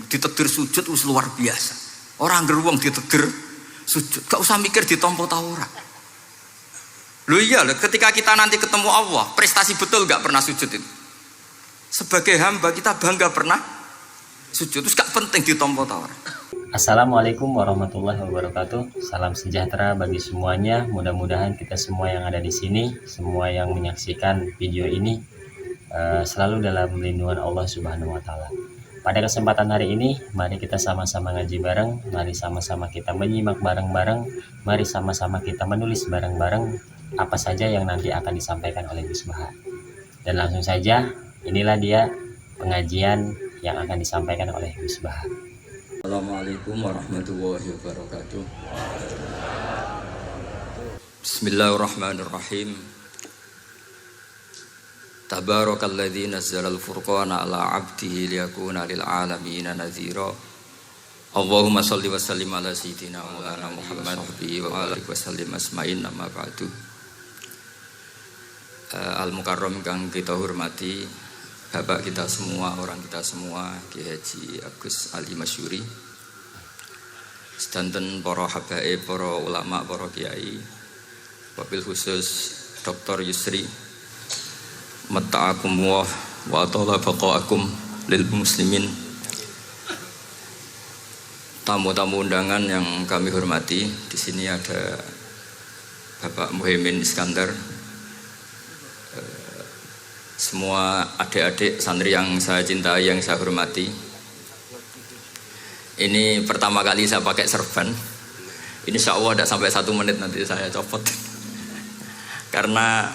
Ditegur sujud wis luar biasa. Orang geruang ditegur sujud, gak usah mikir ditompo ta ora. Loh iya, ketika kita nanti ketemu Allah, prestasi betul gak pernah sujud itu. Sebagai hamba kita bangga pernah sujud, terus gak penting ditompo ta ora. Assalamualaikum warahmatullahi wabarakatuh. Salam sejahtera bagi semuanya. Mudah-mudahan kita semua yang ada di sini, semua yang menyaksikan video ini selalu dalam lindungan Allah Subhanahu wa taala. Pada kesempatan hari ini, mari kita sama-sama ngaji bareng, mari sama-sama kita menyimak bareng-bareng, mari sama-sama kita menulis bareng-bareng apa saja yang nanti akan disampaikan oleh Gus Baha. Dan langsung saja, inilah dia pengajian yang akan disampaikan oleh Gus Baha. Assalamualaikum warahmatullahi wabarakatuh. Bismillahirrahmanirrahim. Tabarakalladzi nazzalal furqana ala 'abdihi liyakuna lil 'alamin nadhira. Allahumma shalli wa sallim ala sayyidina Maulana Muhammad wa alihi wasallim asma'in amma ba'du. Al-Mukarram kang kita hormati, Bapak kita semua, orang kita semua, Kiai Haji Agus Ali Masyuri, sedanten para habaib, para ulama, para kiai, wabil khusus Dr. Yusri, mata'akum wa ta'ala baqa'akum lil muslimin. Tamu-tamu undangan yang kami hormati, di sini ada Bapak Muhaimin Iskandar, semua adik-adik santri yang saya cintai, yang saya hormati. Ini pertama kali saya pakai serban. Insya Allah tidak sampai 1 menit nanti saya copot. Karena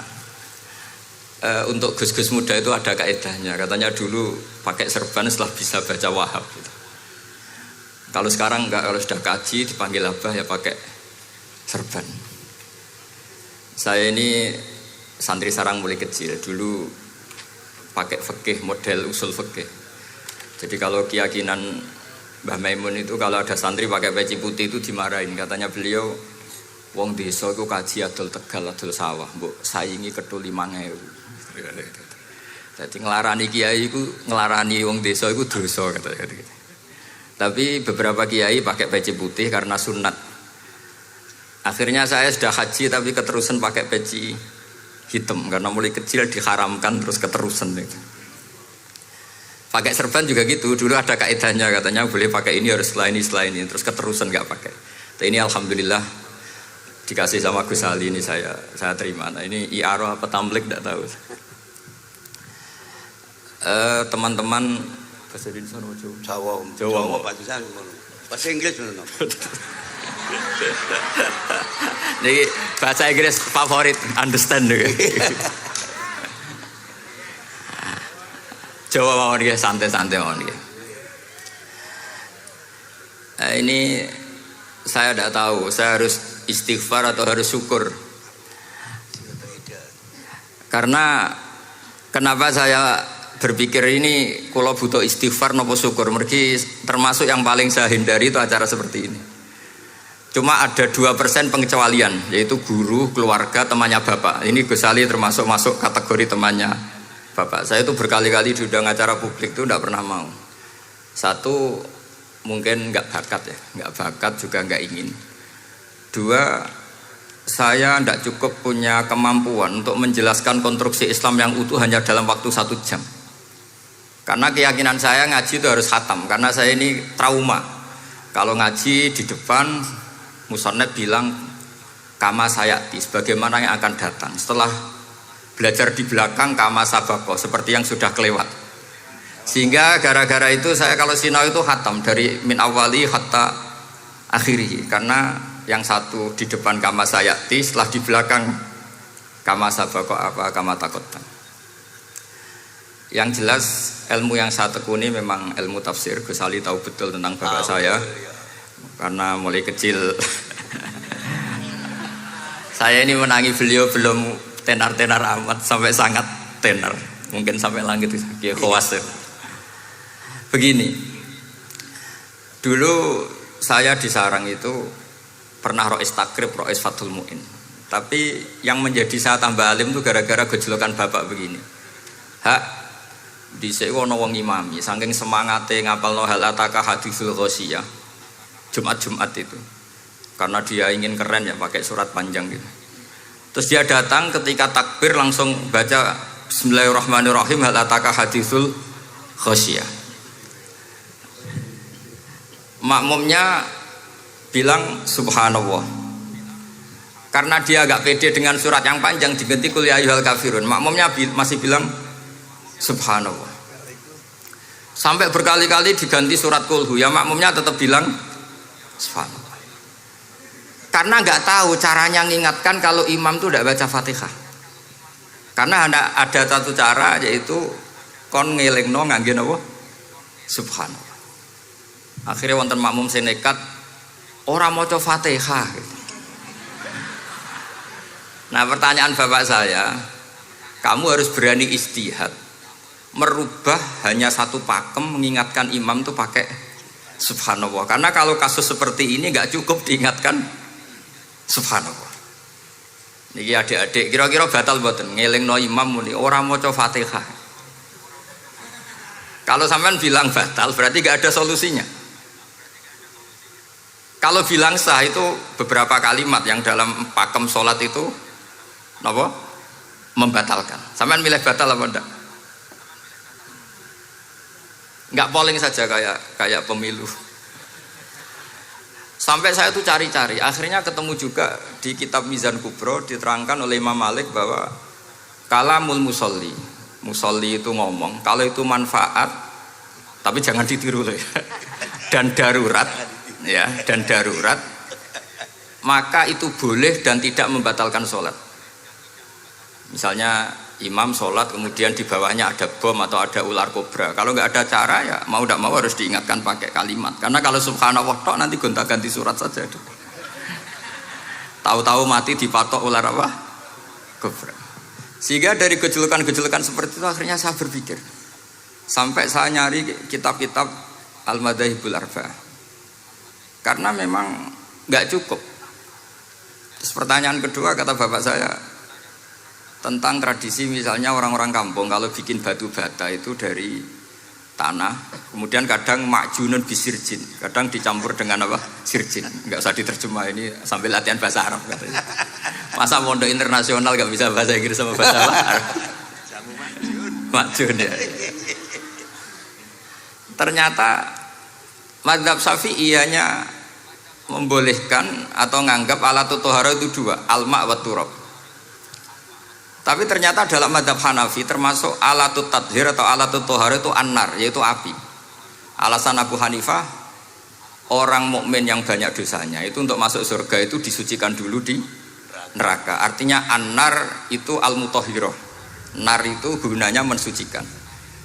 untuk gus-gus muda itu ada kaedahnya. Katanya dulu pakai serban setelah bisa baca Wahab gitu. Kalau sekarang enggak, kalau sudah kaji dipanggil abah ya pakai serban. Saya ini santri sarang mulai kecil. Dulu pakai fikih, model usul fikih. Jadi kalau keyakinan Mbah Maimun itu kalau ada santri pakai peci putih itu dimarahin. Katanya beliau, wong desa itu kaji adol Tegal, adol sawah, mbok saingi ketul 5.000. Jadi ngelarani kiai itu, ngelarani wong desa itu dosa katanya. Tapi beberapa kiai pakai peci putih karena sunat. Akhirnya saya sudah haji tapi keterusan pakai peci hitam karena mulai kecil diharamkan terus keterusan itu. Pakai serban juga gitu, dulu ada kaidahnya katanya boleh pakai ini harus setelah ini terus keterusan nggak pakai. Tapi ini alhamdulillah dikasih sama Gus Ali, ini saya terima. Nah ini iaro apa tamblik tidak tahu. Teman-teman bahasa Indonesia Jawa bahasa Inggris jadi bahasa Inggris favorit, understand juga. Jawa mau dia santai-santai mau dia. Ini saya tidak tahu, saya harus istighfar atau harus syukur. Karena kenapa saya berpikir ini kalau butuh istighfar nopo syukur, mergi termasuk yang paling saya hindari itu acara seperti ini. Cuma ada 2% pengecualian, yaitu guru, keluarga, temannya bapak. Ini Gus Ali termasuk masuk kategori temannya bapak. Saya itu berkali-kali diundang acara publik itu tidak pernah mau. Satu, mungkin nggak bakat ya, nggak bakat juga nggak ingin. 2, saya tidak cukup punya kemampuan untuk menjelaskan konstruksi Islam yang utuh hanya dalam waktu 1 jam. Karena keyakinan saya ngaji itu harus khatam, karena saya ini trauma. Kalau ngaji di depan Musonnet bilang kama sayati, sebagaimana yang akan datang. Setelah belajar di belakang kama sabako, seperti yang sudah kelewat. Sehingga gara-gara itu saya kalau sinau itu khatam dari min awali hatta akhiri. Karena yang satu di depan kama sayati, setelah di belakang kama sabako apa kama takotan. Yang jelas ilmu yang saya tekuni memang ilmu tafsir. Gus Ali tahu betul tentang bapak saya. Karena mulai kecil saya ini menangi beliau belum tenar-tenar amat, sampai sangat tenar, mungkin sampai langit kayak khawas. Begini, dulu saya di sarang itu pernah rois takrib, rois fathul mu'in. Tapi yang menjadi saya tambah alim itu gara-gara gejolokan bapak begini. Hak, Dhisik ana wong imami, saking semangate ngapalno hal ataka haditsul ghasyiyah. Jumat itu. Karena dia ingin keren ya pakai surat panjang gitu. Terus dia datang ketika takbir langsung baca Bismillahirrahmanirrahim hal ataka haditsul ghasyiyah. Makmumnya bilang subhanallah. Karena dia agak pede dengan surat yang panjang diganti qul ya ayyuhal kafirun. Makmumnya masih bilang subhanallah. Sampai berkali-kali diganti surat kulhu, ya makmumnya tetap bilang subhanallah. Karena nggak tahu caranya mengingatkan kalau imam itu tidak baca Fatihah. Karena ada satu cara yaitu kon ngelingno ngangge napa? Subhanallah. Akhirnya wonten makmum sing nekat ora maca Fatihah. Nah, pertanyaan bapak saya, kamu harus berani ijtihad. Merubah hanya satu pakem mengingatkan imam itu pakai subhanallah. Karena kalau kasus seperti ini nggak cukup diingatkan subhanallah. Niki adik-adik kira-kira batal mboten ngelingno imam muni ora maca Fatihah. Kalau sampean bilang batal berarti nggak ada solusinya. Kalau bilang sah itu beberapa kalimat yang dalam pakem sholat itu napa? Membatalkan. Sampean milih batal apa enggak? Enggak polling saja kayak pemilu. Sampai saya tuh cari-cari, akhirnya ketemu juga di kitab Mizan Kubro diterangkan oleh Imam Malik bahwa kalamul musolli, musolli itu ngomong, kalau itu manfaat, tapi jangan ditiru loh ya, dan darurat, ya, dan darurat, maka itu boleh dan tidak membatalkan sholat. Misalnya imam sholat kemudian di bawahnya ada bom atau ada ular kobra, kalau nggak ada cara ya mau tidak mau harus diingatkan pakai kalimat. Karena kalau subhanallah tok nanti gonta-ganti surat saja. Tahu-tahu mati dipatok ular apa? Kobra. Sehingga dari gejolukan-gejolukan seperti itu akhirnya saya berpikir, sampai saya nyari kitab-kitab Al-Madzhabul Arba'ah. Karena memang nggak cukup. Terus pertanyaan kedua kata bapak saya, tentang tradisi misalnya orang-orang kampung kalau bikin batu bata itu dari tanah, kemudian kadang makjunun bisirjin, kadang dicampur dengan apa? Sirjin. Enggak usah diterjemah, ini sambil latihan bahasa Arab katanya. Masa pondok internasional enggak bisa bahasa Inggris sama bahasa Arab? Makjun ya. Ternyata mazhab Syafi'iyahnya membolehkan atau nganggap alatut thaharah itu dua, al-ma' wa turab. Tapi ternyata dalam mazhab Hanafi termasuk alatut tathhir atau alatut thaharah itu an-nar, yaitu api. Alasan Abu Hanifah, orang mukmin yang banyak dosanya itu untuk masuk surga itu disucikan dulu di neraka. Artinya an-nar itu al-mutahhirah. Nar itu gunanya mensucikan.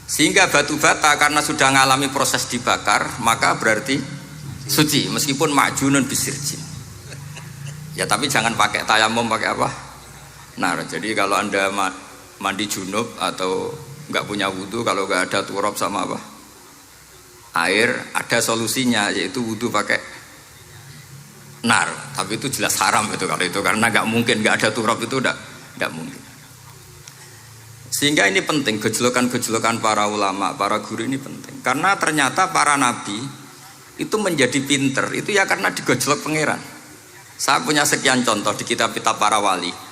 Sehingga batu bata karena sudah mengalami proses dibakar, maka berarti suci meskipun ma'junun bisirjin. Ya tapi jangan pakai tayamum, pakai apa? Nah, jadi kalau anda mandi junub atau nggak punya wudhu, kalau nggak ada turab sama apa air, ada solusinya yaitu wudhu pakai nar. Tapi itu jelas haram itu kalau itu, karena nggak mungkin nggak ada turab itu nggak mungkin. Sehingga ini penting, gejolokan-gejolokan para ulama, para guru ini penting, karena ternyata para nabi itu menjadi pinter itu ya karena digojlok pangeran. Saya punya sekian contoh di kitab-kitab para wali.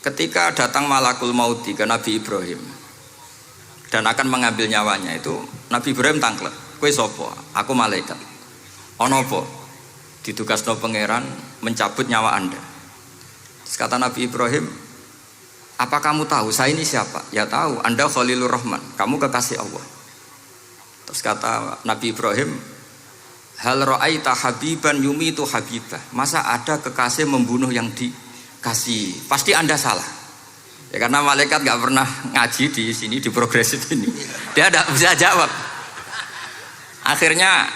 Ketika datang malakul mauti ke Nabi Ibrahim dan akan mengambil nyawanya, itu Nabi Ibrahim tangklek, kowe sapa? Aku malaikat. Ono apa? Ditugasno pangeran mencabut nyawa Anda. Terus kata Nabi Ibrahim, apa kamu tahu saya ini siapa? Ya tahu, Anda Khalilur Rahman, kamu kekasih Allah. Terus kata Nabi Ibrahim, hal ra'aita habiban yumitu habibah. Masa ada kekasih membunuh yang dikasih? Pasti Anda salah. Ya karena malaikat nggak pernah ngaji di sini, di progresif ini. Dia tidak bisa jawab. Akhirnya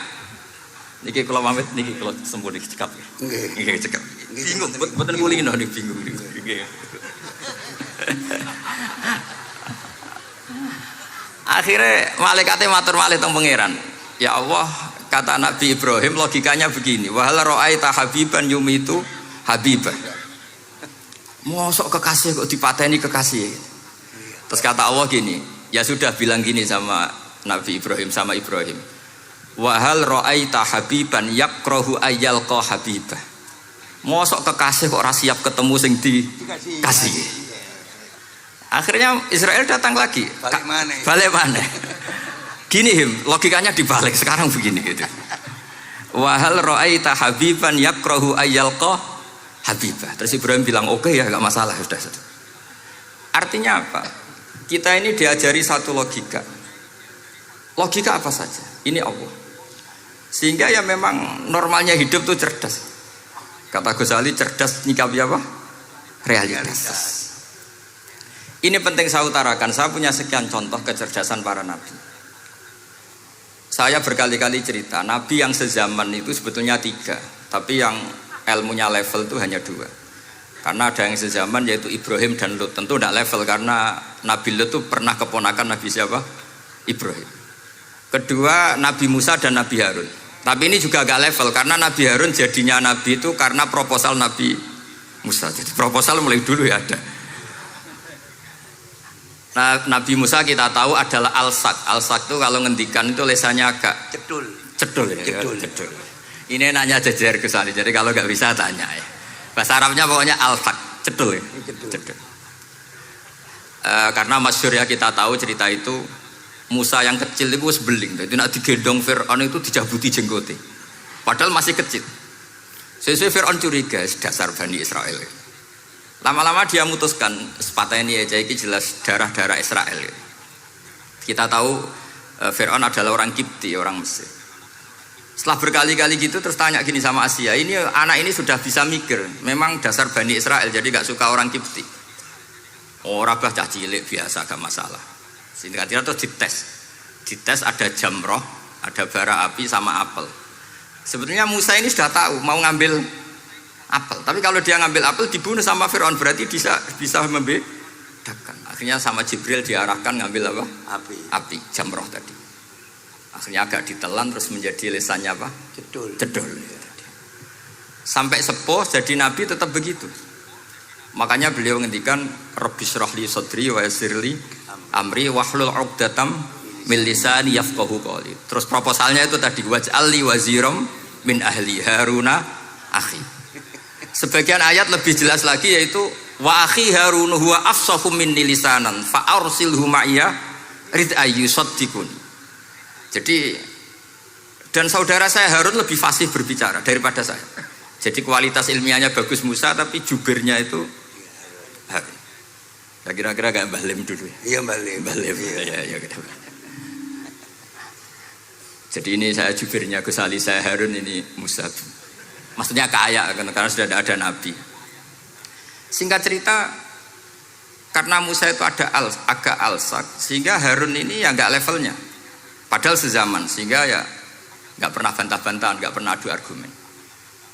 niki kalau pamit, niki kalau sembuh niki cekap. Niki cekap. Bingung, betul kulino nih bingung. Akhirnya malaikatnya matur malih teng pangeran. Ya Allah, kata Nabi Ibrahim logikanya begini, wahal ra'aita habiban yumitu habibah. Mosok kekasih kok dipateni kekasih. Terus kata Allah gini, Ya sudah bilang gini sama Nabi Ibrahim, sama Ibrahim. Wahal ra'aita habiban yakrahu ayyalqa habibah. Mosok kekasih kok ora siap ketemu sing dikasih. Akhirnya Israel datang lagi. Balik mana? Gini logikanya dibalik sekarang begini gitu. Wahal ra'aita habiban yakrahu ayyalqa habibah. Terus Ibrahim bilang oke ya, enggak masalah sudah. Artinya apa? Kita ini diajari satu logika. Logika apa saja? Ini Allah. Sehingga ya memang normalnya hidup tuh cerdas. Kata Ghazali cerdas nyikapi apa? Realitas. Ini penting saya utarakan. Saya punya sekian contoh kecerdasan para nabi. Saya berkali-kali cerita, nabi yang sezaman itu sebetulnya 3, tapi yang ilmunya level itu hanya 2. Karena ada yang sezaman yaitu Ibrahim dan Lut. Tentu tidak level karena Nabi Lut itu pernah keponakan Nabi siapa? Ibrahim. Kedua Nabi Musa dan Nabi Harun. Tapi ini juga agak level karena Nabi Harun jadinya Nabi itu karena proposal Nabi Musa. Jadi proposal mulai dulu ya ada. Nah, Nabi Musa kita tahu adalah al-sak. Al-sak itu kalau ngendikan itu lesannya agak cedul ya. Cedul. Ini nanya jejer ke sana. Jadi kalau nggak bisa tanya ya. Bahasa Arabnya pokoknya al-sak, cedul ya. Cedul. Karena masyhur ya kita tahu cerita itu Musa yang kecil itu sebeling. Itu nak digendong Fir'aun itu dijabuti jenggote. Padahal masih kecil. Sesuai Fir'aun curiga dasar Bani Israel. Lama-lama dia memutuskan sepatah ini aja ini jelas darah-darah Israel. Kita tahu Fir'aun adalah orang Kipti, orang Mesir. Setelah berkali-kali gitu terus tanya gini sama Asia, ini anak ini sudah bisa mikir, memang dasar Bani Israel jadi gak suka orang Kipti. Orang bah cah cilik biasa gak masalah. Singkatnya terus dites ada jamroh, ada bara api sama apel. Sebetulnya Musa ini sudah tahu mau ngambil apel, tapi kalau dia ngambil apel dibunuh sama Fir'aun berarti bisa membedakan. Akhirnya sama Jibril diarahkan ngambil apa? Api jamroh tadi. Akhirnya agak ditelan terus menjadi lesannya apa? Cedul. Sampai sepuh jadi nabi tetap begitu. Makanya beliau ngendikan Rabbis shrahli sadri wa yassirli amri wahlul 'uqdatam min lisani yafqahu qawli. Terus proposalnya itu tadi waj'alli waziram min ahli Haruna akhi. Sebagian ayat lebih jelas lagi yaitu wa akhi Harun huwa afsahu minni lisanan fa arsilhu ma'iya rid ayyusaddiqun. Jadi dan saudara saya Harun lebih fasih berbicara daripada saya. Jadi kualitas ilmiahnya bagus Musa tapi jubirnya itu Harun. Ya kira-kira kayak Mbah Lim dulu. Iya Mbah Lim. Ya. Jadi ini saya jubirnya Gus Ali, saya Harun, ini Musa. Maksudnya kaya karena sudah ada nabi. Singkat cerita karena Musa itu agak alsak sehingga Harun ini ya nggak levelnya. Padahal sezaman sehingga ya nggak pernah bantah-bantahan, nggak pernah adu argumen.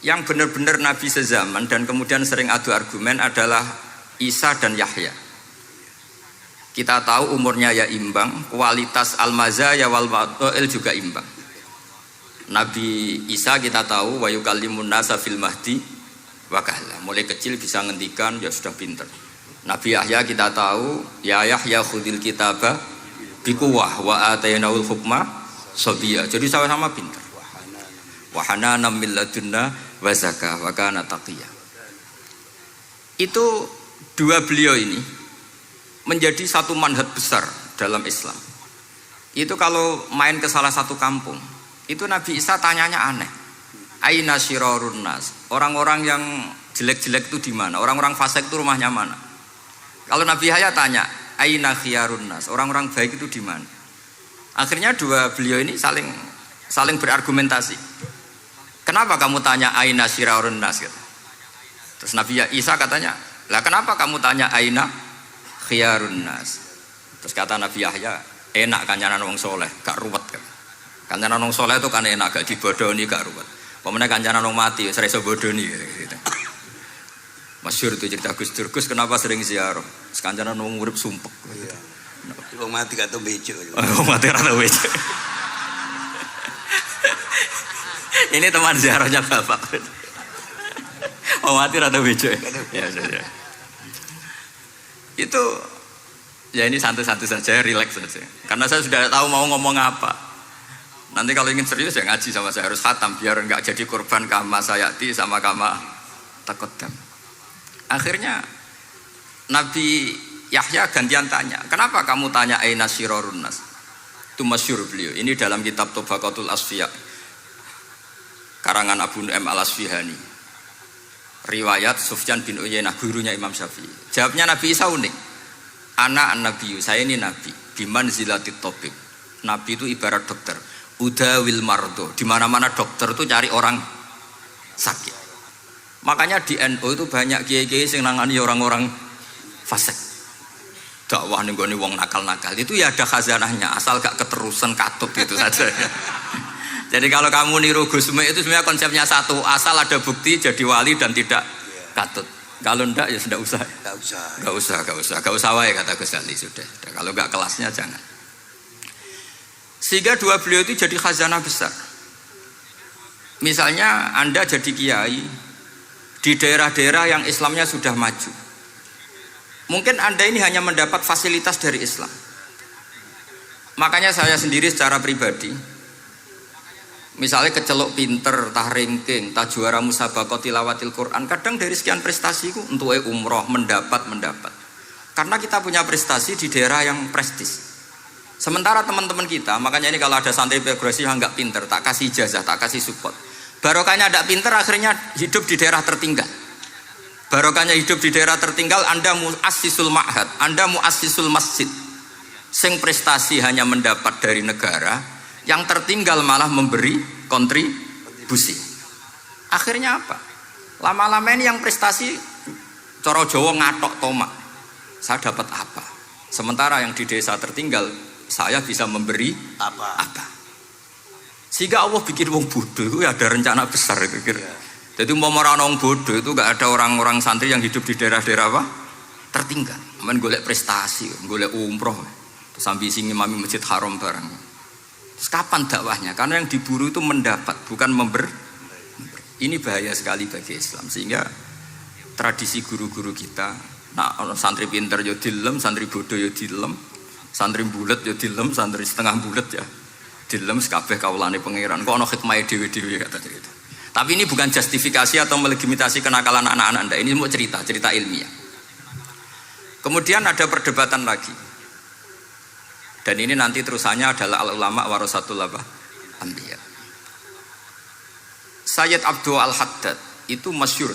Yang benar-benar nabi sezaman dan kemudian sering adu argumen adalah Isa dan Yahya. Kita tahu umurnya ya imbang, kualitas al-mazaya wal wadail juga imbang. Nabi Isa kita tahu wa yukallimun nasa fil mahdi wa kahla. Mulai kecil bisa ngendikan ya sudah pinter. Nabi Yahya kita tahu ya Yahya khudil kitaba biquwah wa atainaul hukma sabiyya. Jadi sama-sama pinter. Wa hanana min ladunna wa zakah wa kana taqiyya. Itu dua beliau ini menjadi satu manhaj besar dalam Islam. Itu kalau main ke salah satu kampung, itu Nabi Isa tanyanya aneh. Aina syirarun nas? Orang-orang yang jelek-jelek itu di mana? Orang-orang fasik itu rumahnya mana? Kalau Nabi Yahya tanya, aina khiyarun nas? Orang-orang baik itu di mana? Akhirnya dua beliau ini saling berargumentasi. Kenapa kamu tanya aina syirarun nas? Terus Nabi Isa katanya, lah kenapa kamu tanya aina khiyarun nas? Terus kata Nabi Yahya, enak kancanan wong soleh, gak ruwet kan. Kancanan wong soleh itu kan enak, gak dibodoni, gak ruwet. Pemenang kancanan wong mati, sering bodoni gitu. Masyhur itu cerita Gus Dur, Gus kenapa sering ziarah? Kancanan wong urip sumpek. Iya. Wong mati gak tau bejo. Wong mati ora tau bejo. Ini teman ziarahnya Bapak. Wong mati ora tau bejo. Ya. Itu Ya ini santai-santai saja, relax saja. Karena saya sudah tahu mau ngomong apa. Nanti kalau ingin serius ya ngaji sama saya, harus khatam biar enggak jadi korban kama sayati sama kama takodam. Akhirnya Nabi Yahya gantian tanya, kenapa kamu tanya aina syirarun nas? Itu masyhur beliau. Ini dalam kitab Tabaqatul Asfiya karangan Abu Nu'aim Al-Asfihani. Riwayat Sufyan bin Uyainah, gurunya Imam Syafi'i. Jawabnya Nabi Isa unik. Ana an-nabiyyu, saya ini nabi. Biman zilatit tabib. Nabi itu ibarat dokter. Udawil mardo. Di mana-mana dokter itu cari orang sakit. Makanya di NU itu banyak kiai-kiai yang nangani orang-orang fasik. Dakwah nih gue wong nakal-nakal itu ya ada khazanahnya, asal gak keterusan katut gitu saja. Jadi kalau kamu niru Gusme itu sebenarnya konsepnya satu, asal ada bukti jadi wali dan tidak katut. Kalau ndak ya sudah usah. Gak usah wae kata Gus Ali sudah. Kalau gak kelasnya jangan. Sehingga dua beliau itu jadi khazanah besar. Misalnya Anda jadi kiai di daerah-daerah yang Islamnya sudah maju. Mungkin Anda ini hanya mendapat fasilitas dari Islam. Makanya saya sendiri secara pribadi, misalnya kecelok pinter, tah ranking, tah juara musabaqah tilawatil Quran, kadang dari sekian prestasiku untuk umroh mendapat. Karena kita punya prestasi di daerah yang prestis. Sementara teman-teman kita, makanya ini kalau ada santri progresif yang nggak pinter, tak kasih ijazah, tak kasih support. Barokahnya tidak pinter, akhirnya hidup di daerah tertinggal. Barokahnya hidup di daerah tertinggal, Anda muassisul ma'had, Anda muassisul masjid. Sing prestasi hanya mendapat dari negara, yang tertinggal malah memberi kontribusi. Akhirnya apa? Lama-lama ini yang prestasi coro Jawa ngatok tomak. Saya dapat apa? Sementara yang di desa tertinggal, saya bisa memberi apa? Sehingga Allah bikin wong bodoh itu ada rencana besar itu kira. Jadi mau orang bodoh itu gak ada orang-orang santri yang hidup di daerah-daerah apa? Tertinggal. Aman golek prestasi, golek umroh, terus ambisi ngimami Masjid Haram barang. Terus kapan dakwahnya? Karena yang diburu itu mendapat, bukan memberi. Ini bahaya sekali bagi Islam. Sehingga tradisi guru-guru kita, nah santri pinter ya dilem, santri bodoh ya dilem, santri bulet ya dilem, santri setengah bulet ya dilem, sekabeh kaulane pangeran. Kok ana hikmah dhewe-dhewe kata gitu. Tapi ini bukan justifikasi atau melegitimasi kenakalan anak-anak Anda. Ini mau cerita ilmiah. Kemudian ada perdebatan lagi. Dan ini nanti terusannya adalah al-ulama warasatul anbiya. Sayyid Abdul Al-Haddad itu masyhur.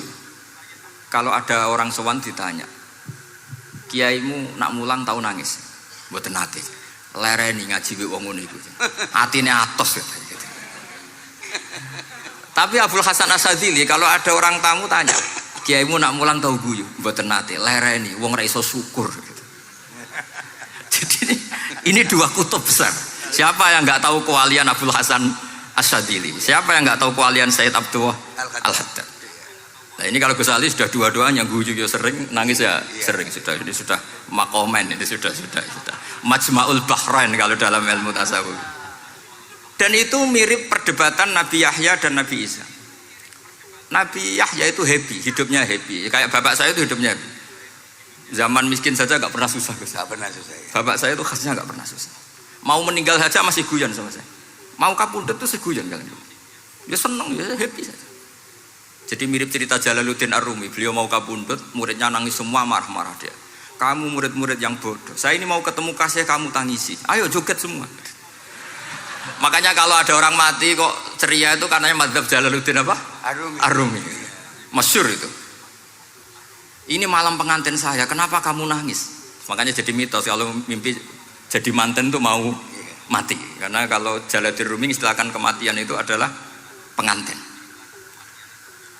Kalau ada orang sowan ditanya, kiaimu nak mulang tau nangis? Mboten nate. Lereni ngaji wek wong ngono iku. Atine atos gitu. Tapi Abdul Hasan Asadili kalau ada orang tamu tanya, kiaimu nak mulang tau guyu? Mboten nate. Lereni wong ra iso syukur gitu. Jadi ini dua kutub besar. Siapa yang enggak tahu kewalian Abdul Hasan Asadili? Siapa yang enggak tahu kewalian Sayyid Abdul Al-Haddad? Nah ini kalau Gus Ali sudah dua-duanya, guyu ya sering, nangis ya sering, ini sudah makomen, ini sudah Majma'ul Bahrain kalau dalam ilmu tasawuf. Dan itu mirip perdebatan Nabi Yahya dan Nabi Isa. Nabi Yahya itu happy, hidupnya happy. Kayak bapak saya itu hidupnya happy. Zaman miskin saja gak pernah susah. Gak pernah susah ya. Bapak saya itu khasnya gak pernah susah. Mau meninggal saja masih guyon sama saya. Mau kapundhut itu seguyon kalian. Ya seneng, ya happy saja. Jadi mirip cerita Jalaluddin Ar-Rumi. Beliau mau kapundhut, muridnya nangis semua, marah-marah dia. Kamu murid-murid yang bodoh. Saya ini mau ketemu kasih kamu tangisi. Ayo joget semua. Makanya kalau ada orang mati kok ceria itu karenanya madzhab Jalaluddin apa? Ar-Rumi. Masyhur itu. Ini malam pengantin saya, kenapa kamu nangis? Makanya jadi mitos kalau mimpi jadi manten tuh mau mati. Karena kalau Jalaluddin Rumi istilahkan kematian itu adalah pengantin.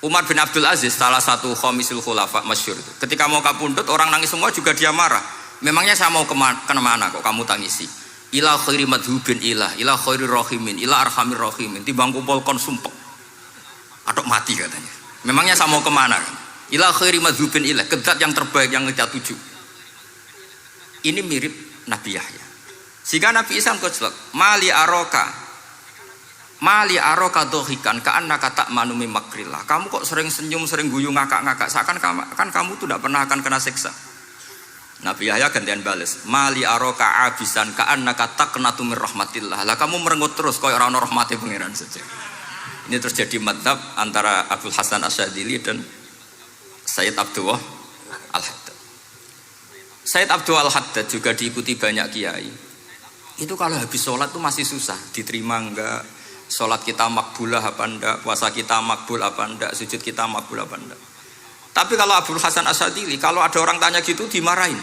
Umar bin Abdul Aziz, salah satu khomisul khulafa masyhur itu. Ketika mau kapundhut orang nangis semua juga dia marah. Memangnya saya mau kemana kok kamu tangisi? Ila khairi madhubin ila khairi rahimin, ila arhamir rahimin. Timbang kumpul kon sumpek. Atok mati katanya. Memangnya saya mau kemana? Ila khairi madhubin ila, ke zat yang terbaik yang kita tuju. Ini mirip Nabi Yahya. Sehingga Nabi Isa ngeclek, mali aroka dohikan ka'annaka ta'manu min makrillah. Kamu kok sering senyum, sering guyu, ngakak-ngakak, seakan kan kamu tuh tidak pernah akan kena siksa. Nabi Yahya gantian bales, mali aroka abisan ka'annaka taqnatu mir rahmatillah. Lah kamu merengut terus koyo ora ono rahmate pangeran saja. Ini terus jadi madzhab antara Abdul Hasan Asyadzili dan Sayyid Abdullah Al-Haddad. Sayyid Abdullah Al-Haddad juga diikuti banyak kiai. Itu kalau habis sholat tuh masih susah, diterima enggak, sholat kita makbulah apa enggak, puasa kita makbul apa enggak, sujud kita makbul apa enggak. Tapi kalau Abdul Hasan Asyadzili, kalau ada orang tanya gitu dimarahin.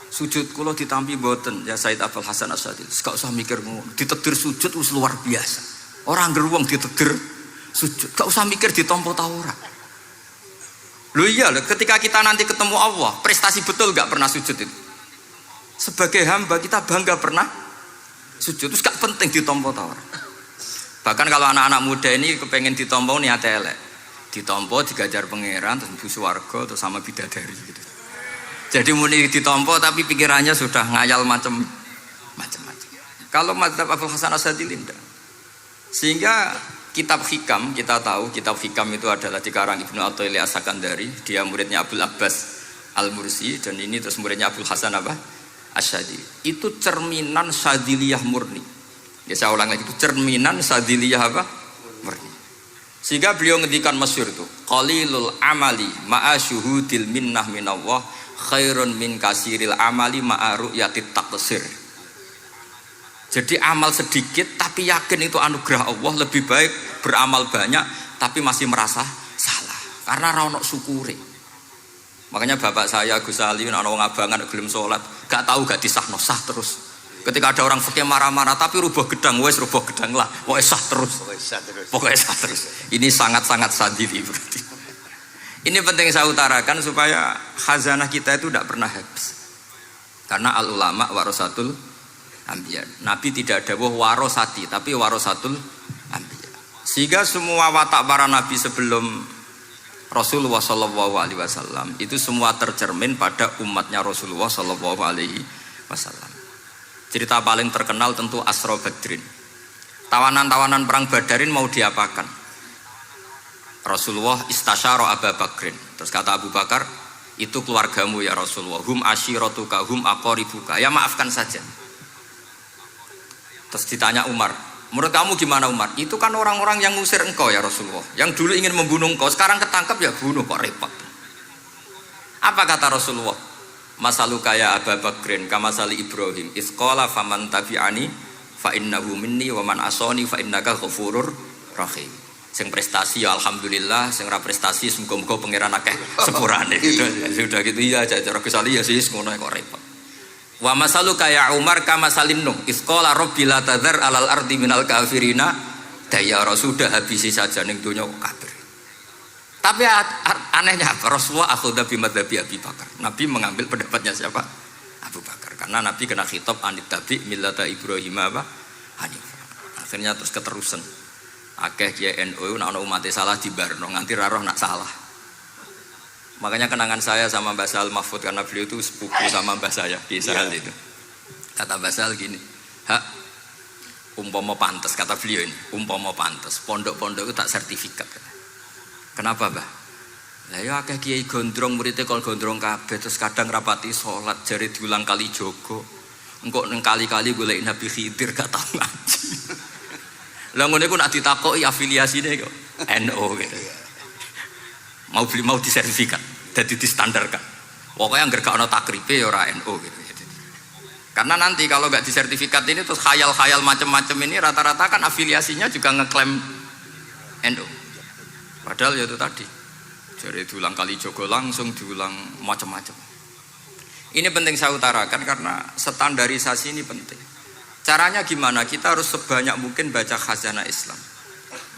Sujud kula ditampi mboten ya Said Abdul Hasan Asyadzili. Gak usah mikir ngono. Ditegdir sujud wis luar biasa. Orang geruang ditegdir sujud, gak usah mikir ditampa ta ora. Lho iya, ketika kita nanti ketemu Allah, prestasi betul gak pernah sujud itu. Sebagai hamba kita bangga pernah sujud. Terus gak penting ditampa ta ora. Bahkan kalau anak-anak muda ini kepengen ditampa niate elek. Ditompo digajar pangeran terus mlebu swarga terus sama bidadari gitu. Jadi muni ditompo tapi pikirannya sudah ngayal macam-macam. Kalau mazhab Abdul Hasan Asyadzili tidak. Sehingga kitab hikam kita tahu kitab hikam itu adalah dikarang Ibnu Athaillah As-Sakandari, dia muridnya Abdul Abbas Al-Mursi dan ini terus muridnya Abdul Hasan apa? Asyadzili. Itu cerminan Syadziliyah murni. Ya saya ulang lagi itu cerminan Syadziliyah apa? Murni. Sehingga beliau ngendikan masyhur itu, qalilul amali ma'a syuhudil minnah minallah khairun min kasiril amali ma'a ru'yatit taqsir. Jadi amal sedikit tapi yakin itu anugerah Allah, lebih baik beramal banyak tapi masih merasa salah karena ra ono syukure. Makanya bapak saya Gus Ali ana wong abangan gelem salat, gak tahu gak disahno sah terus. Ketika ada orang fikih marah-marah tapi rubuh gedang, wes rubuh gedang lah, pokoknya sah terus. Pokoknya sah terus. Ini sangat-sangat sadili berarti. Ini penting saya utarakan supaya khazanah kita itu tidak pernah habis. Karena al ulama warasatul anbiya. Nabi tidak dawuh warosati, tapi warasatul anbiya. Sehingga semua watak para nabi sebelum Rasulullah Shallallahu Alaihi Wasallam itu semua tercermin pada umatnya Rasulullah Shallallahu Alaihi Wasallam. Cerita paling terkenal tentu Asra Badrin. Tawanan-tawanan perang Badarin mau diapakan? Rasulullah istasyara Abu Bakrin. Terus kata Abu Bakar, itu keluargamu ya Rasulullah. Hum asyiratuka, hum aqaribuka. Ya maafkan saja. Terus ditanya Umar, menurut kamu gimana Umar? Itu kan orang-orang yang ngusir engkau ya Rasulullah. Yang dulu ingin membunuh engkau, sekarang ketangkap ya bunuh, kok repot. Apa kata Rasulullah? Masaluka ya Abu Bakrin kamasali Ibrahim isqala faman tabi'ani fa innahu minni wa man asani fa innaka ghafurur rahim. Sing prestasi ya alhamdulillah, sing ra prestasi muga-muga pangeran akeh sepurane. Sudah gitu ya cara Gus Ali ya sis ngono kok repot. Wa masaluka ya Umar kamasalin nuh isqala rabbi la tadzar alal ardi minal kafirina dayara. Sudah habisi saja ning donya kafir. Tapi anehnya apa? Rasulullah akhudha bimadhabi Abi Bakar. Nabi mengambil pendapatnya siapa? Abu Bakar. Karena Nabi kena khitab anit tabi millata Ibrahim apa? Hanif. Akhirnya terus keterusan. Akeh kiai NU nek ana umat salah dibarno nganti ra roh nak salah. Makanya kenangan saya sama Mbah Sal Mahfud karena beliau itu sepupu sama Mbah saya di Israel itu. Kata Mbah Sal gini, "Hak umpama pantes," kata beliau ini, "umpama pantes, pondok-pondok itu tak sertifikat." Kenapa Mbah? Lah ya akeh kiai gondrong muridnya kol gondrong kabeh terus kadang rapati sholat jari diulang kali jogo. Engkok neng kali-kali golek Nabi Khidir gak tau ngaji. Lah ngene ku nak ditakoki afiliasine kok NU gitu. Mau disertifikat, dadi distandarkan. Pokoknya anggar gak ono takribe ya ora NU gitu. Karena nanti kalau gak disertifikat ini terus khayal-khayal macam-macam ini rata-rata kan afiliasinya juga ngeklaim NU. Padahal ya itu tadi, jadi diulang kali jogo langsung diulang macam-macam. Ini penting saya utarakan karena standarisasi ini penting. Caranya gimana? Kita harus sebanyak mungkin baca khazanah Islam.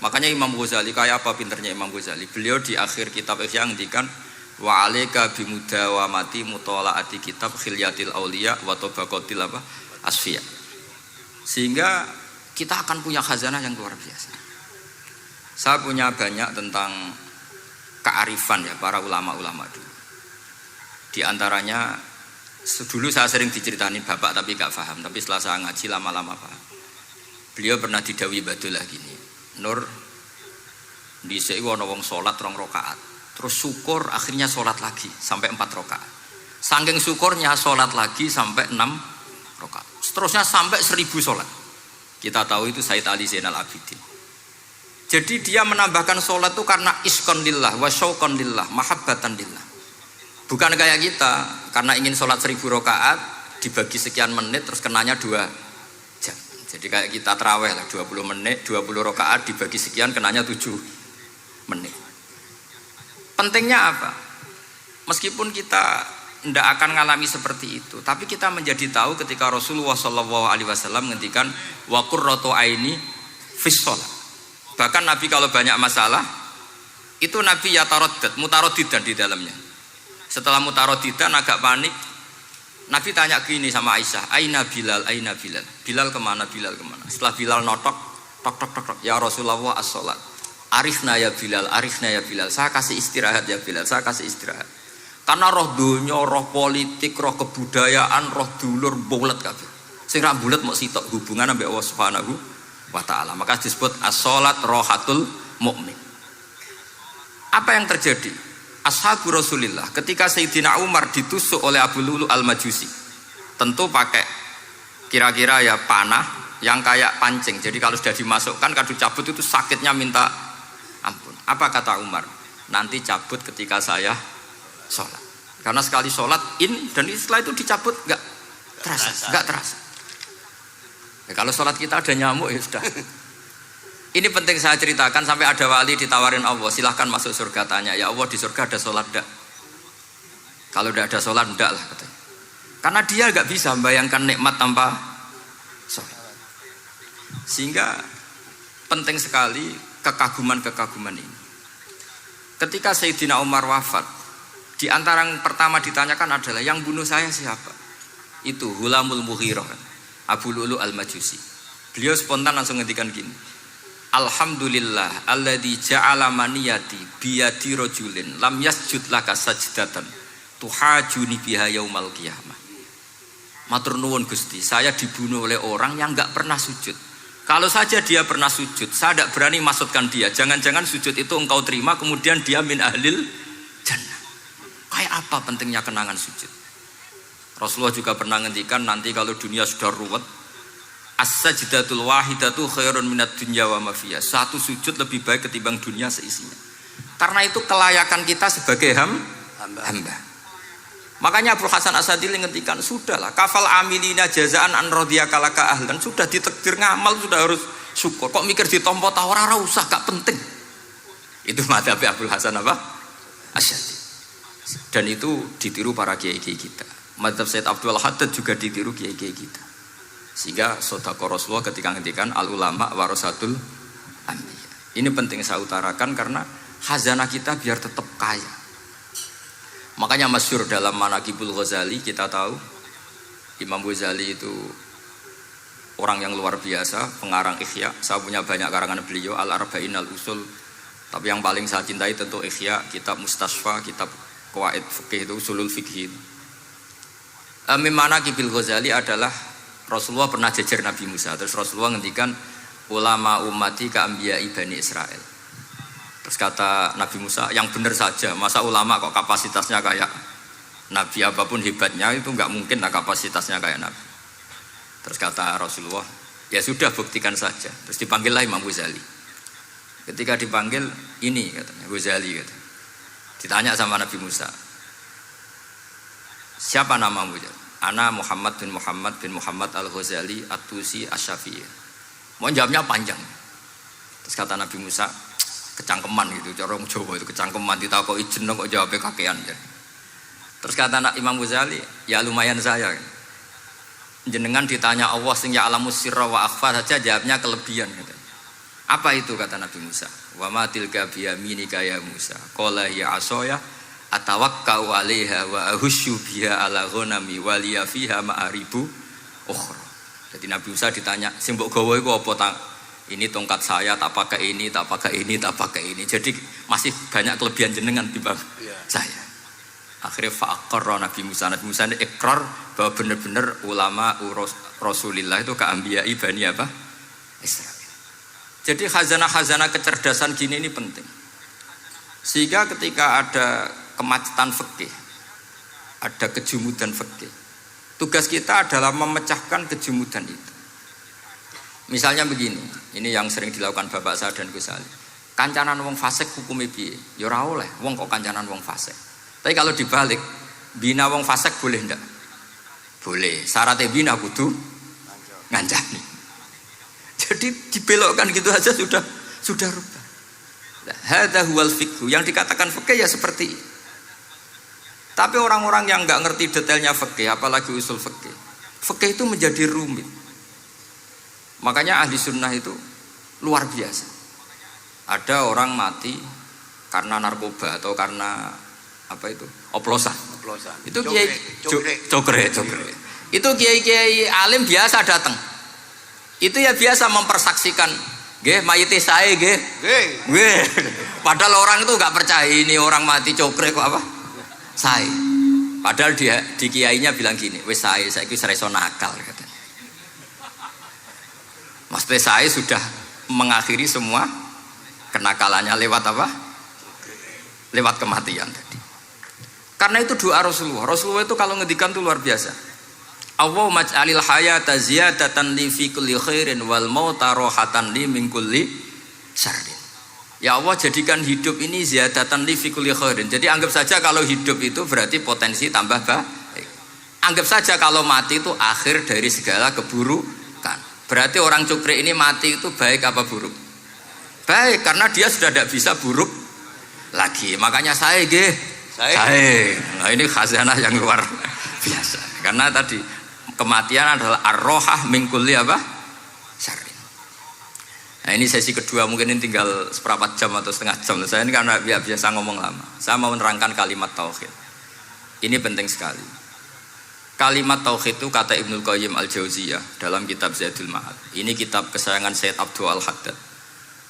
Makanya Imam Ghazali, kayak apa pinternya Imam Ghazali? Beliau di akhir kitab Ihya ngendikan wa alaika bimudawamati mutalaati kitab khilyatil auliya wa tabaqatil apa? Asfiya. Sehingga kita akan punya khazanah yang luar biasa. Saya punya banyak tentang kearifan ya para ulama-ulama dulu. Di antaranya dulu saya sering diceritain bapak tapi gak paham. Tapi setelah saya ngaji lama-lama paham. Beliau pernah didawi Badullah gini, Nur, dhisik ana wong salat 2 rakaat, terus syukur akhirnya salat lagi sampai 4 rakaat. Saking syukurnya sholat lagi sampai 6 rakaat. Seterusnya sampai 1000 sholat. Kita tahu itu Sayyid Ali Zainal Abidin. Jadi dia menambahkan sholat itu karena iskon lillah wa syauqon lillah, mahabbatan lillah. Bukan kayak kita, karena ingin sholat 1000 rakaat dibagi sekian menit terus kenanya 2 jam. Jadi kayak kita terawih lah 20 menit, 20 rakaat dibagi sekian kenanya 7 menit. Pentingnya apa? Meskipun kita tidak akan mengalami seperti itu, tapi kita menjadi tahu ketika Rasulullah SAW menghentikan wa qurratu aini fis shalah. Bahkan Nabi kalau banyak masalah itu Nabi yataraddad, mutaraddidan di dalamnya. Setelah mutaraddidan agak panik, Nabi tanya gini sama Aisyah, aina Bilal, aina Bilal, Bilal kemana, Bilal kemana. Setelah Bilal notok, tok tok tok tok, ya Rasulullah as-sholat, arifna ya Bilal, arifna ya Bilal, saya kasih istirahat ya Bilal, saya kasih istirahat. Karena roh dunya, roh politik, roh kebudayaan, roh dulur bulet kabeh. Sing ra bulet mok sitok hubungan ambek Allah Subhanahu wa taala. Maka disebut as-sholat rohatul mukmin. Apa yang terjadi? Ashabu Rasulillah ketika Sayyidina Umar ditusuk oleh Abu Lulu al-Majusi, tentu pakai kira-kira ya panah yang kayak pancing. Jadi kalau sudah dimasukkan kadu cabut itu sakitnya minta ampun. Apa kata Umar? Nanti cabut ketika saya sholat. Karena sekali sholat dan setelah itu dicabut nggak terasa. Ya, kalau sholat kita ada nyamuk ya sudah. Ini penting saya ceritakan, sampai ada wali ditawarin Allah, silahkan masuk surga, tanya, ya Allah di surga ada sholat enggak? Kalau tidak ada sholat enggak lah katanya. Karena dia nggak bisa membayangkan nikmat tanpa sholat. Sehingga penting sekali kekaguman-kekaguman ini. Ketika Sayyidina Umar wafat, di antara yang pertama ditanyakan adalah yang bunuh saya siapa? Itu Hulamul Mughirah, Abu Lulu al-Majusi. Beliau spontan langsung ngendikan gini, alhamdulillah alladzi ja'ala maniyati biyadi rajulin lam yasjud laka sajdatan tuhajuni biha yaumal qiyamah. Matur nuwun Gusti, saya dibunuh oleh orang yang enggak pernah sujud. Kalau saja dia pernah sujud, saya tidak berani maksudkan dia. Jangan-jangan sujud itu engkau terima kemudian dia min ahlil jannah. Kayak apa pentingnya kenangan sujud? Rasulullah juga pernah ngendikan nanti kalau dunia sudah ruwet, as-sajdatul wahidatu khairun minad dunya wa ma fiha. Satu sujud lebih baik ketimbang dunia seisinya. Karena itu kelayakan kita sebagai hamba. Makanya Abu Hasan Asadili ngendikan, sudahlah kafal amilina jazaan an radiyaka laka ahlan, sudah ditakdir ngamal sudah harus syukur. Kok mikir ditompo ta ora usah, gak penting. Itu madzhab Abu Hasan apa? Asy'ari. Dan itu ditiru para kiai-kiai kita. Madzhab Sayyid Abdul Haddad juga ditiru kiai-kiai kita. Sehingga sedekah Rasulullah ketika ngendikan al ulama warasatul anbiya. Ini penting saya utarakan karena khazanah kita biar tetap kaya. Makanya masyhur dalam Manaqibul Ghazali kita tahu Imam Ghazali itu orang yang luar biasa, pengarang Ihya. Saya punya banyak karangan beliau, Al-Arba'in Al-Usul. Tapi yang paling saya cintai tentu Ihya, kitab Mustasfa, kitab Qawaid Fikih itu, Usulul Fikih. Min Manaqibul Ghazali adalah Rasulullah pernah jejer Nabi Musa. Terus Rasulullah ngendikan ulama ummati ka anbiya'i Bani Israel. Terus kata Nabi Musa, yang benar saja, masa ulama kok kapasitasnya kayak Nabi, apapun hebatnya itu nggak mungkin lah kapasitasnya kayak Nabi. Terus kata Rasulullah, ya sudah buktikan saja. Terus dipanggillah Imam Ghazali. Ketika dipanggil, ini katanya Ghazali kata. Ditanya sama Nabi Musa, siapa namamu? Ana Muhammad bin Muhammad al-Ghazali at-Tusi asy-Syafi'i. Mau jawabnya panjang. Terus kata Nabi Musa, kecangkeman gitu, cara orang Jawa itu kecangkeman, ditakoki jeneng kok jawabnya kakean ya. Terus kata Imam Ghazali, ya lumayan saya. Jenengan ditanya Allah sing ya alamus sirra wa akhfa saja jawabnya kelebihan gitu. Apa itu kata Nabi Musa? Wa ma tilka bi yaminika ya Musa. Qala ya asaya atawakkau 'alaiha wa ahusyu biha ala ghanami wa liya fiha ma'aribu ukhra. Jadi Nabi Musa ditanya, sing mbok gawa iku apa ta? Ini tongkat saya, tak pakai ini, tak pakai ini, tak pakai ini. Jadi masih banyak kelebihan jenengan timbang saya. Akhirnya fa'aqarra Nabi Musa ini ikrar bahwa benar-benar ulama Rasulillah itu keambiai Bani apa? Israel. Jadi khazanah-khazanah kecerdasan gini ini penting. Sehingga ketika ada kemacetan fikih, ada kejumudan fikih. Tugas kita adalah memecahkan kejumudan itu. Misalnya begini, ini yang sering dilakukan bapak saya dan Gus Ali. Kancanan wong fasik hukumnya piye? Ya ora oleh, wong kok kancanan wong fasik. Tapi kalau dibalik, bina wong fasik boleh ndak? Boleh. Syaratnya bina kudu ngancani. Jadi dibelokkan gitu aja sudah rubah. Hadza huwal fiqh. Yang dikatakan fikih ya seperti ini. Tapi orang-orang yang nggak ngerti detailnya fikih, apalagi usul fikih, fikih itu menjadi rumit. Makanya ahli sunnah itu luar biasa. Ada orang mati karena narkoba atau karena apa itu oplosan. Itu kiai cokre. Itu kiai alim biasa datang. Itu ya biasa mempersaksikan, nggih mayite sae nggih. Nggih. Padahal orang itu nggak percaya ini orang mati cokre kok apa? Sae. Padahal dia di kiainya bilang gini, wis sae saiki wis iso nakal katanya. Mas sae sudah mengakhiri semua kenakalannya lewat apa? Lewat kematian tadi. Karena itu doa Rasulullah. Rasulullah itu kalau ngedikan itu luar biasa. Allahumma ij'alil hayata ziyadatan li fi kulli khairin wal mauta rohatan li min kulli syarrin. Ya Allah, jadikan hidup ini ziyadatan li fi kulli khairin. Jadi anggap saja kalau hidup itu berarti potensi tambah baik. Anggap saja kalau mati itu akhir dari segala keburukan. Berarti orang cukri ini mati itu baik apa buruk? Baik, karena dia sudah tidak bisa buruk lagi. Makanya saya nah ini khazanah yang luar biasa. Karena tadi kematian adalah ar-rohah min kulli apa? Syarrin. Nah ini sesi kedua, mungkin ini tinggal seperempat jam atau setengah jam. Saya ini karena biasa ngomong lama. Saya mau menerangkan kalimat tauhid. Ini penting sekali. Kalimat tauhid itu kata Ibnul Qayyim Al-Jauziyah dalam kitab Zadul Ma'ad. Ini kitab kesayangan Sayyid Abdul Al-Haddad.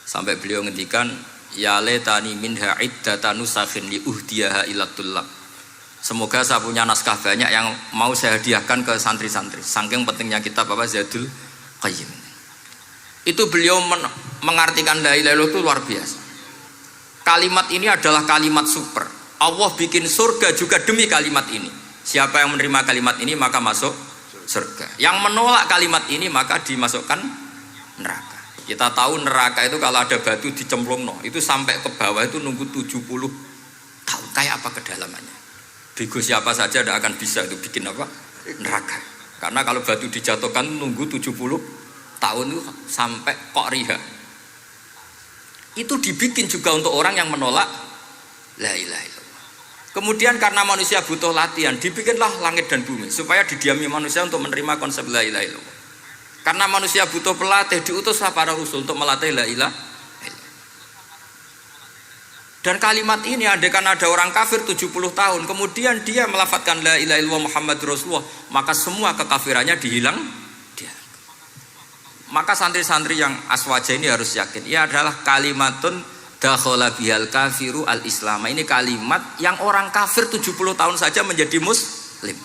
Sampai beliau ngendikan, ya letani minha iddata nusakhin li uhdiyaha ila tullab. Semoga saya punya naskah banyak yang mau saya hadiahkan ke santri-santri. Saking pentingnya kitab apa Zadul Qayyim. Itu beliau mengartikan la ilaha illallah itu luar biasa. Kalimat ini adalah kalimat super. Allah bikin surga juga demi kalimat ini. Siapa yang menerima kalimat ini maka masuk surga. Yang menolak kalimat ini maka dimasukkan neraka. Kita tahu neraka itu kalau ada batu dicemplung itu sampai ke bawah itu nunggu 70 tahun. Kayak apa kedalamannya? Bego siapa saja tidak akan bisa itu bikin apa? Neraka. Karena kalau batu dijatuhkan nunggu 70 tahun itu sampai kok riha. Itu dibikin juga untuk orang yang menolak la ilaha illallah. Kemudian karena manusia butuh latihan, dibikinlah langit dan bumi supaya didiami manusia untuk menerima konsep la ilaha illallah. Karena manusia butuh pelatih, diutuslah para rasul untuk melatih la ilaha illallah. Dan kalimat ini andaikan ada orang kafir 70 tahun, kemudian dia melafadzkan la ilaha illallah Muhammadur Rasulullah, maka semua kekafirannya dihilang. Maka santri-santri yang aswaja ini harus yakin, ia adalah kalimatun dakhala bihal kafiru al-islam. Ini kalimat yang orang kafir 70 tahun saja menjadi muslim.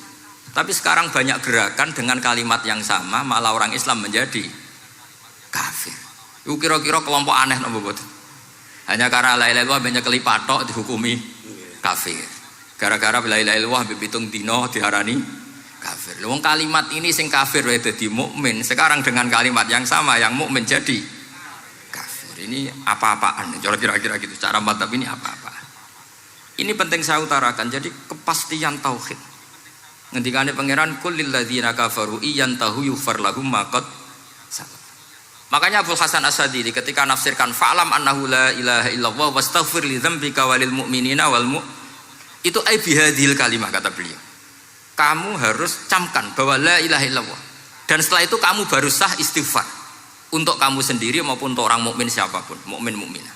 Tapi sekarang banyak gerakan dengan kalimat yang sama malah orang Islam menjadi kafir. Itu kira-kira kelompok aneh napa mboten? Hanya karena la ilaha illallah banyak kelipatok dihukumi kafir. Gara-gara la ilaha illallah pitung dino diarani kafir. Wong kalimat ini sing kafir wae dadi mukmin. Sekarang dengan kalimat yang sama yang mukmin jadi kafir. Ini apa-apaan? Kira-kira gitu. Cara madzhab ini apa-apaan? Ini penting saya utarakan. Jadi kepastian tauhid. Ngendikane pangeran kullil ladzina kafaru iyantahu yughfar lahum ma qad salaf. Makanya Abdul Hasan As-Sadili ketika nafsirkan fa'lam annahu la ilaha illallah wastaghfir li dzambika walil mu'minina wal itu ai bihadhil kalimah kata beliau. Kamu harus camkan bahwa la ilaha illallah. Dan setelah itu kamu baru sah istighfar untuk kamu sendiri maupun untuk orang mukmin siapapun, mukmin mukminah.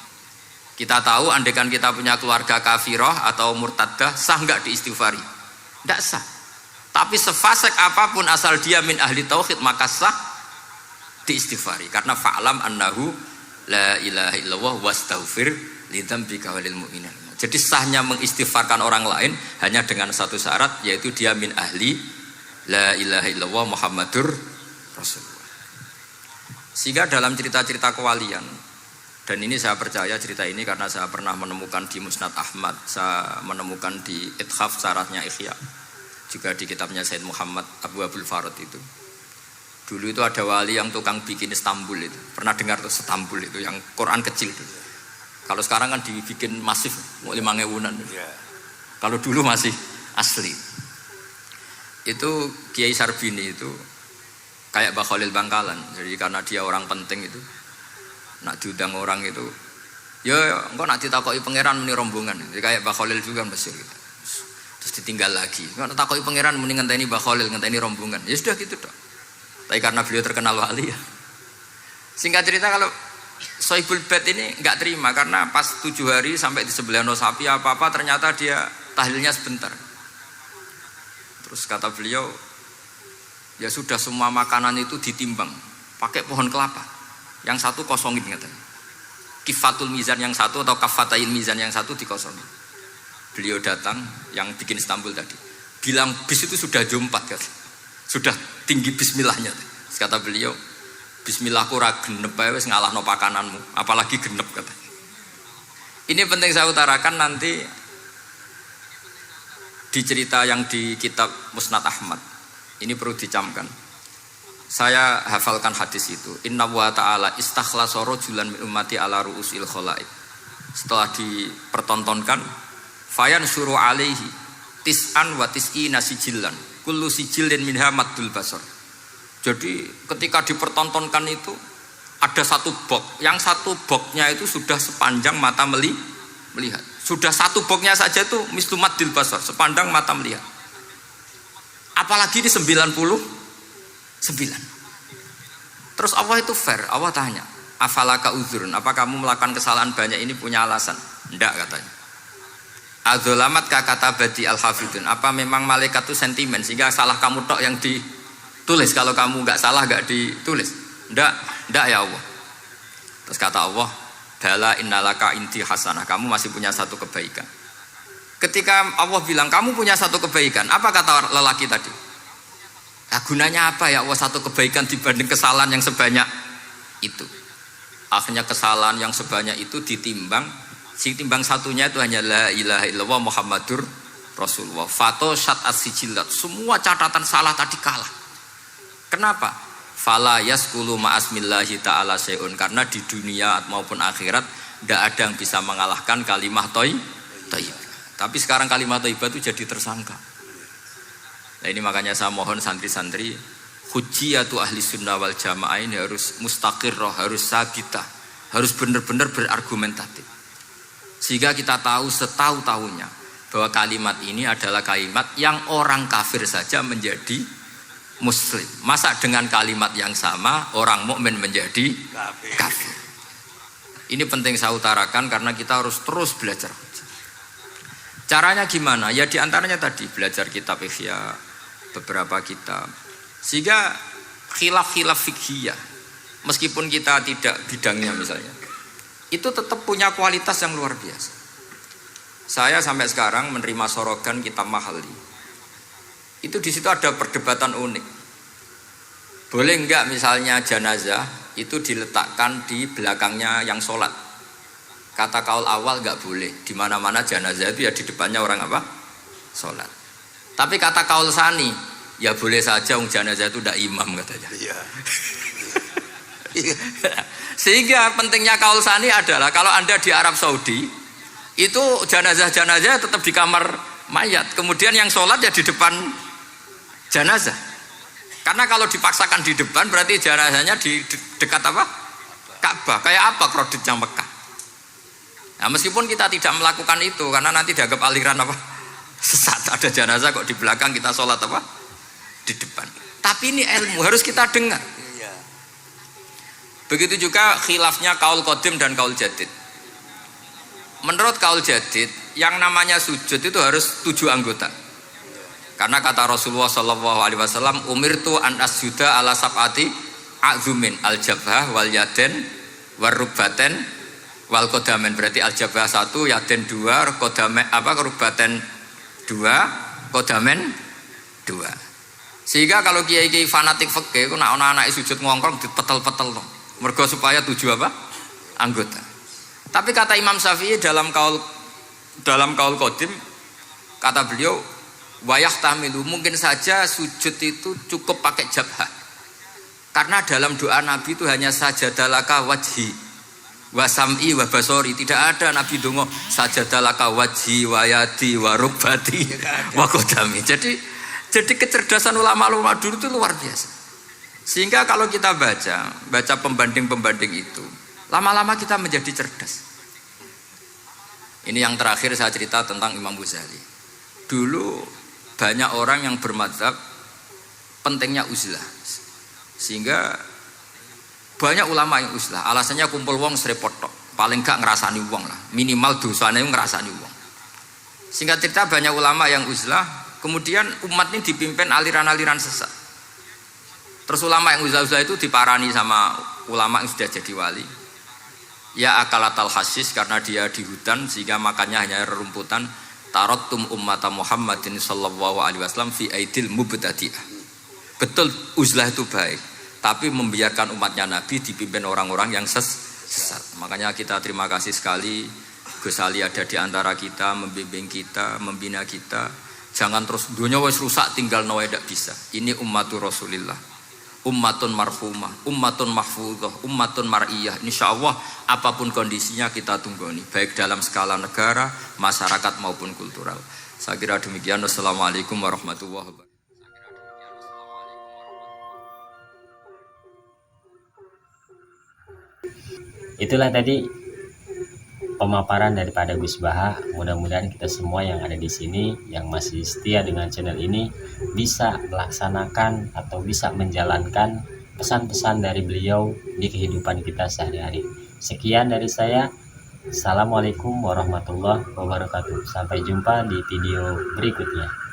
Kita tahu andaikan kita punya keluarga kafirah atau murtadah sah enggak diistighfari? Enggak sah. Tapi sefasik apapun asal dia min ahli tauhid maka sah diistighfari karena fa'lam annahu la ilaha illallah wastaghfir lidzambika walil mu'minin. Jadi sahnya mengistighfarkan orang lain hanya dengan satu syarat yaitu dia min ahli la ilaha illallah Muhammadur Rasulullah. Sehingga dalam cerita-cerita kewalian, dan ini saya percaya cerita ini karena saya pernah menemukan di Musnad Ahmad, saya menemukan di Ithaf syaratnya Ihya. juga di kitabnya Said Muhammad Abu Abdul Farad itu. Dulu itu ada wali yang tukang bikin Istanbul itu. Pernah dengar tuh Istanbul itu yang Quran kecil itu. Kalau sekarang kan dibikin masif, mau 5.000-an. Kalau dulu masih asli. Itu Kiai Sarbini itu kayak Mbah Khalil Bangkalan. Jadi karena dia orang penting itu, nak diundang orang itu, ya engkau nak ditakoki pangeran muni rombongan. Jadi kayak Mbah Khalil juga Mesir gitu. Terus ditinggal lagi. Engkau takoki pangeran muni ngenteni Mbah Khalil, ngenteni rombongan. Ya sudah gitu dong. Tapi karena beliau terkenal wali ya. Singkat cerita kalau Sohibul Bait ini nggak terima karena pas 7 hari sampai di sebelah no sapi apa-apa ternyata dia tahlilnya sebentar. Terus kata beliau, ya sudah semua makanan itu ditimbang pakai pohon kelapa. Yang satu kosongin katanya. Kifatul mizan yang satu atau kafatain mizan yang satu dikosongin. Beliau datang yang bikin Istanbul tadi. Bilang bis itu sudah jompat katanya. Sudah tinggi bismillahnya. Terus kata beliau, bismillahku ra genep ae wis ngalahno pakananmu, apalagi genep kata. Ini penting saya utarakan nanti di cerita yang di kitab Musnad Ahmad. Ini perlu dicamkan. Saya hafalkan hadis itu. Inna wa ta'ala istakhlasa rajulan min ummati ala ru'usil khalaik. Setelah dipertontonkan, fayan syuru alaihi tis'an wa tis'ina sijillan. Kullu sijillin minha maddul basar. Jadi ketika dipertontonkan itu ada satu box, yang satu boxnya itu sudah sepanjang mata melihat. Sudah satu boxnya saja itu mislu maddil basar, sepandang mata melihat. Apalagi ini 99. Terus Allah itu fair, Allah tanya, afalaka uzrun, apa kamu melakukan kesalahan banyak ini punya alasan? Enggak katanya. Adzolamat kata badi al-hafidun, apa memang malaikat itu sentimen sehingga salah kamu tok yang ditulis, kalau kamu nggak salah nggak ditulis? Enggak ya Allah. Terus kata Allah, bala innalaka inti hasanah, kamu masih punya satu kebaikan. Ketika Allah bilang kamu punya satu kebaikan, apa kata lelaki tadi? Nah, gunanya apa ya Allah satu kebaikan dibanding kesalahan yang sebanyak itu? Akhirnya kesalahan yang sebanyak itu ditimbang. Si timbang satunya itu hanya la ilaha illallah Muhammadur Rasulullah. Fato syat as-sijilat. Semua catatan salah tadi kalah. Kenapa? Fala yaskulu ma'asmillahi ta'ala syai'un. Karena di dunia maupun akhirat tidak ada yang bisa mengalahkan kalimah thayyibah. Tapi sekarang kalimah thayyibah itu jadi tersangka. Nah ini makanya saya mohon santri-santri, hujjiyatu ahli sunnah wal jamaah ini harus mustaqirroh, harus sabitah, harus benar-benar berargumentatif. Sehingga kita tahu setahu-tahunya bahwa kalimat ini adalah kalimat yang orang kafir saja menjadi muslim. Masa dengan kalimat yang sama orang mukmin menjadi kafir? Ini penting saya utarakan karena kita harus terus belajar. Caranya gimana? Ya diantaranya tadi belajar kitab Ihya, beberapa kitab. Sehingga khilaf-khilaf fikhiyah, meskipun kita tidak bidangnya misalnya, itu tetap punya kualitas yang luar biasa. Saya sampai sekarang menerima sorogan kitab Mahalli. Itu di situ ada perdebatan unik. Boleh enggak misalnya jenazah itu diletakkan di belakangnya yang sholat? Kata kaul awal enggak boleh. Di mana-mana jenazah itu ya di depannya orang apa? Sholat. Tapi kata kaul sani, ya boleh saja jenazah itu enggak imam katanya. Iya. Sehingga pentingnya kaul sani adalah kalau Anda di Arab Saudi itu jenazah-jenazah tetap di kamar mayat, kemudian yang sholat ya di depan jenazah. Karena kalau dipaksakan di depan berarti jenazahnya di dekat apa? Ka'bah. Kayak apa kreditnya Mekah. Nah, meskipun kita tidak melakukan itu karena nanti dianggap aliran apa? Sesat. Ada jenazah kok di belakang kita sholat apa? Di depan. Tapi ini ilmu harus kita dengar. Begitu juga khilafnya kaul qadim dan kaul jadid. Menurut kaul jadid, yang namanya sujud itu harus 7 anggota. Karena kata Rasulullah SAW, umirtu an asjuda ala sab'ati a'zumin al-jabhah wal yaden wal rubbaten wal kodamen. Berarti al-jabhah 1, yaden 2, kodamen rubbaten 2, kodamen 2. Sehingga kalau kiai-kiai fanatik fikih, itu nak anak-anak sujud ngongkrong dipetel-petel loh. Mergo supaya 7 apa? Anggota. Tapi kata Imam Syafi'i dalam kaul qadim, kata beliau Wayah tamilu, mungkin saja sujud itu cukup pakai jabhah. Karena dalam doa Nabi itu hanya sajadalaka wajhi wa sam'i wa basori. Tidak ada Nabi dongo sajadalaka wajhi wa yadi wa rukbati wa kodami. Jadi kecerdasan ulama-ulama dulu itu luar biasa. Sehingga kalau kita baca pembanding-pembanding itu, lama-lama kita menjadi cerdas. Ini yang terakhir saya cerita tentang Imam Ghazali. Dulu banyak orang yang bermadzhab pentingnya uzlah, sehingga banyak ulama yang uzlah. Alasannya kumpul wong serepot tok, paling gak ngerasani wong lah, minimal dosanya ngerasani wong. Singkat cerita banyak ulama yang uzlah, kemudian umat ini dipimpin aliran-aliran sesat. Terus ulama yang uzlah-uzlah itu diparani sama ulama yang sudah jadi wali. Ya akalatal hasis, karena dia di hutan sehingga makannya hanya rerumputan. Tarattum ummata Muhammadin sallallahu alaihi wasallam fi aidil mubtadi'ah. Betul uzlah itu baik, tapi membiarkan umatnya Nabi dipimpin orang-orang yang sesat. Makanya kita terima kasih sekali Gus Ali ada di antara kita, membimbing kita, membina kita. Jangan terus dunia wis rusak tinggal nawa tidak bisa. Ini ummatur Rasulillah, ummatun marhumah, ummatun mahfudhah, ummatun mar'iyah. Insyaallah apapun kondisinya kita tunggoni, baik dalam skala negara, masyarakat maupun kultural. Saya kira demikian. Wassalamualaikum warahmatullahi wabarakatuh. Itulah tadi pemaparan daripada Gus Baha. Mudah-mudahan kita semua yang ada di sini yang masih setia dengan channel ini bisa melaksanakan atau bisa menjalankan pesan-pesan dari beliau di kehidupan kita sehari-hari. Sekian dari saya. Assalamualaikum warahmatullahi wabarakatuh. Sampai jumpa di video berikutnya.